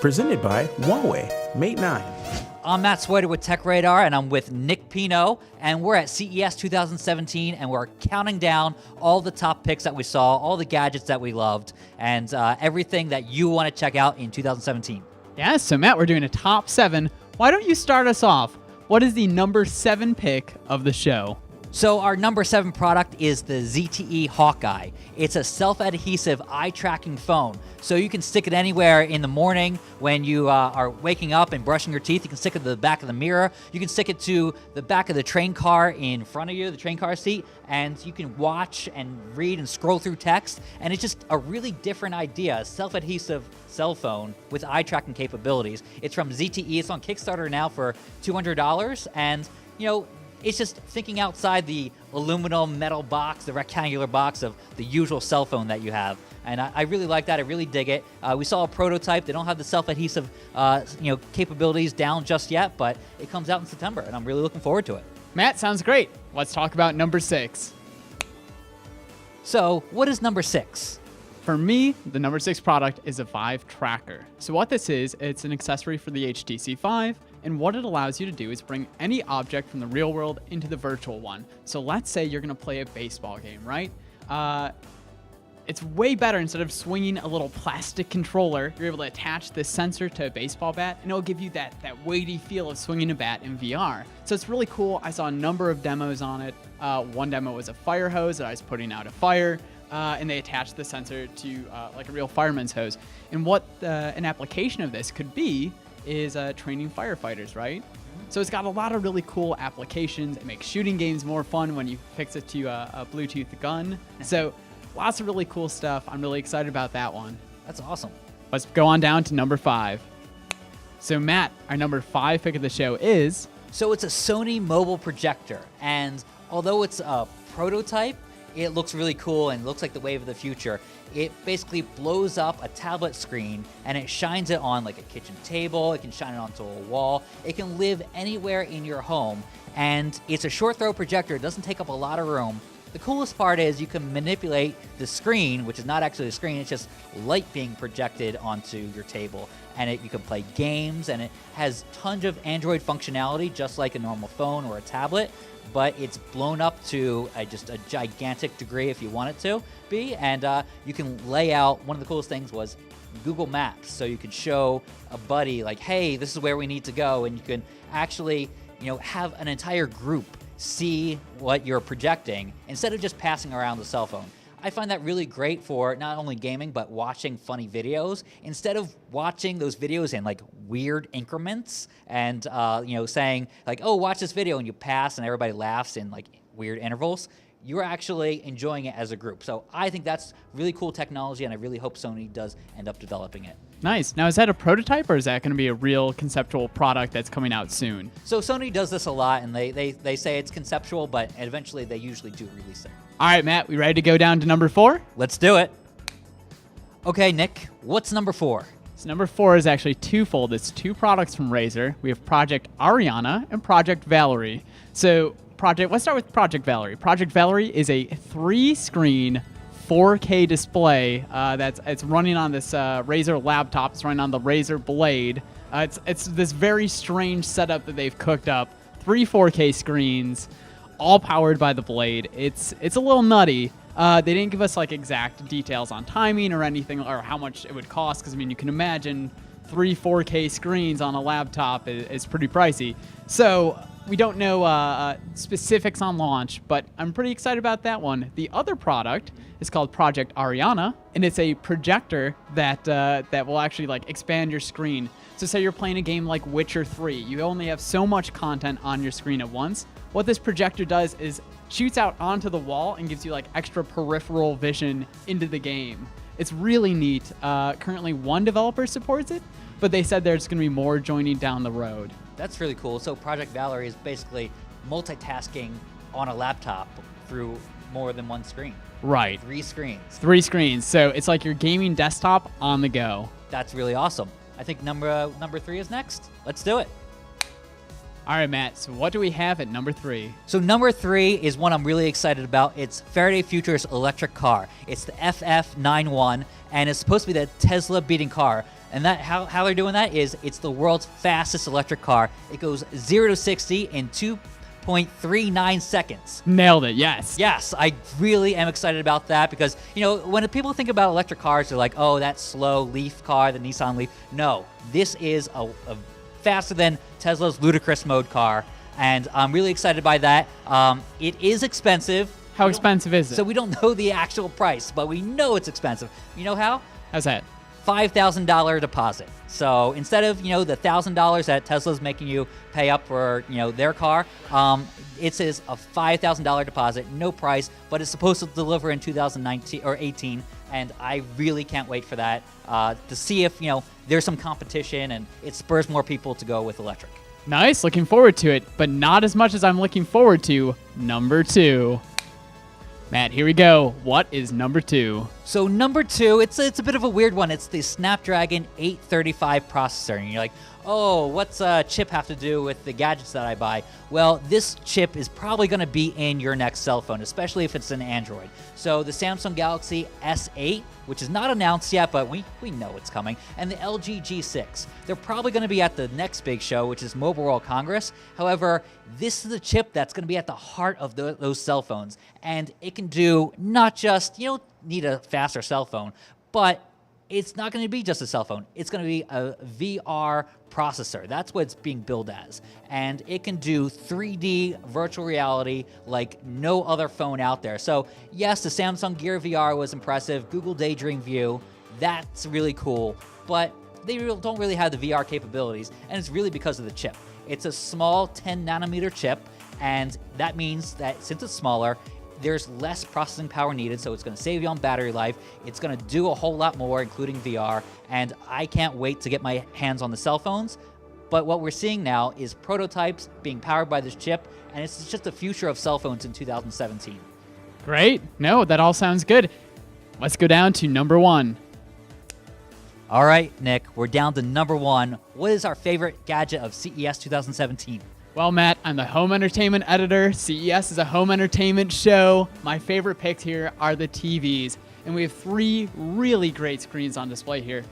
presented by Huawei Mate 9. I'm Matt Swider with Tech Radar, and I'm with Nick Pino, and we're at CES 2017, and we're counting down all the top picks that we saw, all the gadgets that we loved, and everything that you want to check out in 2017. Yeah, so Matt, we're doing a top 7. Why don't you start us off? What is the number 7 pick of the show? So our number 7 product is the ZTE Hawkeye. It's a self-adhesive eye-tracking phone. So you can stick it anywhere in the morning when you are waking up and brushing your teeth. You can stick it to the back of the mirror. You can stick it to the back of the train car in front of you, the train car seat, and you can watch and read and scroll through text. And it's just a really different idea, a self-adhesive cell phone with eye-tracking capabilities. It's from ZTE. It's on Kickstarter now for $200. And, you know, it's just thinking outside the aluminum metal box, the rectangular box of the usual cell phone that you have. And I really like that. I really dig it. We saw a prototype. They don't have the self-adhesive capabilities down just yet, but it comes out in September, and I'm really looking forward to it. Matt, sounds great. Let's talk about number 6. So what is number 6? For me, the number 6 product is a Vive tracker. So what this is, it's an accessory for the HTC Vive, and what it allows you to do is bring any object from the real world into the virtual one. So let's say you're gonna play a baseball game, right? It's way better. Instead of swinging a little plastic controller, you're able to attach this sensor to a baseball bat, and it'll give you that weighty feel of swinging a bat in VR. So it's really cool. I saw a number of demos on it. One demo was a fire hose that I was putting out a fire, and they attached the sensor to like a real fireman's hose. And what an application of this could be is training firefighters, right? So it's got a lot of really cool applications. It makes shooting games more fun when you fix it to a Bluetooth gun. So lots of really cool stuff. I'm really excited about that one. That's awesome. Let's go on down to number 5. So Matt, our number 5 pick of the show is... So it's a Sony mobile projector, and although it's a prototype, it looks really cool and looks like the wave of the future. It basically blows up a tablet screen and it shines it on like a kitchen table. It can shine it onto a wall. It can live anywhere in your home. And it's a short throw projector. It doesn't take up a lot of room. The coolest part is you can manipulate the screen, which is not actually a screen, it's just light being projected onto your table. And you can play games, and it has tons of Android functionality, just like a normal phone or a tablet, but it's blown up to just a gigantic degree if you want it to be. And you can lay out, one of the coolest things was Google Maps. So you could show a buddy like, hey, this is where we need to go. And you can actually, have an entire group see what you're projecting instead of just passing around the cell phone. I find that really great for not only gaming, but watching funny videos. Instead of watching those videos in like weird increments and, saying like, oh, watch this video, and you pass and everybody laughs in like weird intervals, you're actually enjoying it as a group. So I think that's really cool technology, and I really hope Sony does end up developing it. Nice. Now, is that a prototype, or is that going to be a real conceptual product that's coming out soon? So Sony does this a lot, and they say it's conceptual, but eventually they usually do release it. All right, Matt, we ready to go down to number 4? Let's do it. Okay, Nick, what's number 4? So number 4 is actually twofold. It's 2 products from Razer. We have Project Ariana and Project Valerie. So let's start with Project Valerie. Project Valerie is a 3-screen 4K display it's running on this Razer laptop. It's running on the Razer Blade. It's this very strange setup that they've cooked up. 3 4K screens, all powered by the Blade. It's a little nutty. They didn't give us like exact details on timing or anything, or how much it would cost, because you can imagine 3 4K screens on a laptop is pretty pricey. So we don't know specifics on launch, but I'm pretty excited about that one. The other product is called Project Ariana, and it's a projector that will actually like expand your screen. So say you're playing a game like Witcher 3, you only have so much content on your screen at once. What this projector does is shoots out onto the wall and gives you like extra peripheral vision into the game. It's really neat. Currently 1 developer supports it, but they said there's going to be more joining down the road. That's really cool. So Project Valerie is basically multitasking on a laptop through more than 1 screen. Right. 3 screens. 3 screens. So it's like your gaming desktop on the go. That's really awesome. I think number 3 is next. Let's do it. All right, Matt, so what do we have at number 3? So number 3 is one I'm really excited about. It's Faraday Future's electric car. It's the FF91, and it's supposed to be the Tesla beating car. And that how they're doing that is it's the world's fastest electric car. It goes 0 to 60 in 2.39 seconds. Nailed it, yes. Yes, I really am excited about that because, when people think about electric cars, they're like, oh, that slow Leaf car, the Nissan Leaf. No, this is a faster than Tesla's ludicrous mode car, and I'm really excited by that. It is expensive. How expensive is it? So we don't know the actual price, but we know it's expensive. You know how? How's that? $5,000 deposit. So instead of the $1,000 that Tesla's making you pay up for their car, it says a $5,000 deposit, no price, but it's supposed to deliver in 2019 or 18, and I really can't wait for that to see if there's some competition and it spurs more people to go with electric. Nice, looking forward to it, but not as much as I'm looking forward to number 2. Matt, here we go. What is number 2? So number 2, it's a bit of a weird one. It's the Snapdragon 835 processor. And you're like, oh, what's a chip have to do with the gadgets that I buy? Well, this chip is probably going to be in your next cell phone, especially if it's an Android. So the Samsung Galaxy S8, which is not announced yet, but we know it's coming, and the LG G6. They're probably going to be at the next big show, which is Mobile World Congress. However, this is the chip that's going to be at the heart of those cell phones, and it can do not just, need a faster cell phone, but it's not going to be just a cell phone. It's going to be a VR processor. That's what it's being billed as. And it can do 3D virtual reality like no other phone out there. So yes, the Samsung Gear VR was impressive. Google Daydream View, that's really cool. But they don't really have the VR capabilities, and it's really because of the chip. It's a small 10 nanometer chip, and that means that since it's smaller, there's less processing power needed, so it's going to save you on battery life. It's going to do a whole lot more, including VR, and I can't wait to get my hands on the cell phones. But what we're seeing now is prototypes being powered by this chip, and it's just the future of cell phones in 2017. Great. No, that all sounds good. Let's go down to number 1. All right, Nick, we're down to number 1. What is our favorite gadget of CES 2017? Well, Matt, I'm the home entertainment editor. CES is a home entertainment show. My favorite picks here are the TVs, and we have 3 really great screens on display here.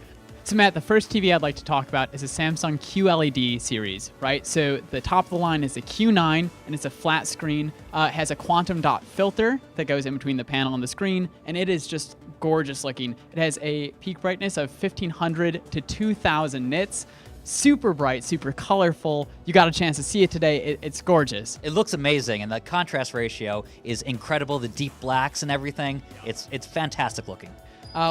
So, Matt, the first TV I'd like to talk about is a Samsung QLED series, right? So the top of the line is the Q9, and it's a flat screen. It has a quantum dot filter that goes in between the panel and the screen, and it is just gorgeous looking. It has a peak brightness of 1500 to 2000 nits. Super bright, super colorful. You got a chance to see it today. It's gorgeous. It looks amazing, and the contrast ratio is incredible. The deep blacks and everything. It's fantastic looking.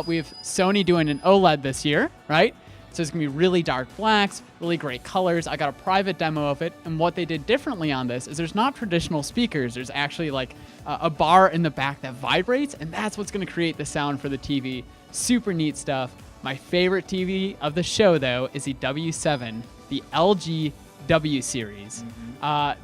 We have Sony doing an OLED this year, right? So it's going to be really dark blacks, really great colors. I got a private demo of it, and what they did differently on this is there's not traditional speakers. There's actually like a bar in the back that vibrates, and that's what's going to create the sound for the TV. Super neat stuff. My favorite TV of the show, though, is the W7, the LG W series.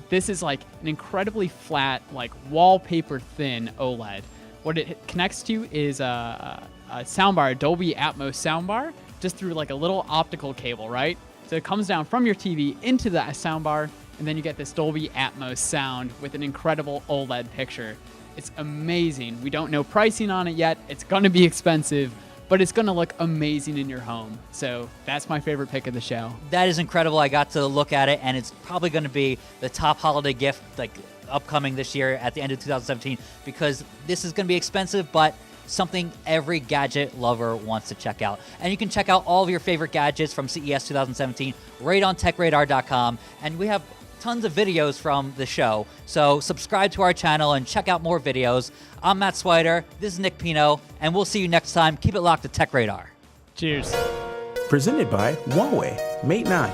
This is like an incredibly flat, like wallpaper thin OLED. What it connects to is a soundbar, a Dolby Atmos soundbar, just through like a little optical cable, right? So it comes down from your TV into that soundbar, and then you get this Dolby Atmos sound with an incredible OLED picture. It's amazing. We don't know pricing on it yet. It's going to be expensive, but it's going to look amazing in your home. So that's my favorite pick of the show. That is incredible. I got to look at it, and it's probably going to be the top holiday gift like upcoming this year at the end of 2017, because this is going to be expensive, but something every gadget lover wants to check out. And you can check out all of your favorite gadgets from CES 2017 right on techradar.com. And we have tons of videos from the show. So subscribe to our channel and check out more videos. I'm Matt Swider. This is Nick Pino, and we'll see you next time. Keep it locked to Tech Radar. Cheers. Presented by Huawei Mate 9.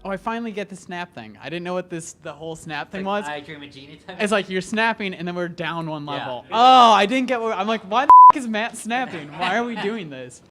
Oh, I finally get the snap thing. I didn't know what the whole snap thing was. I Dream of Genie type. It's like you're snapping, and then we're down one level. Yeah. Oh, I didn't get what I'm like, why the is Matt snapping? Why are we doing this?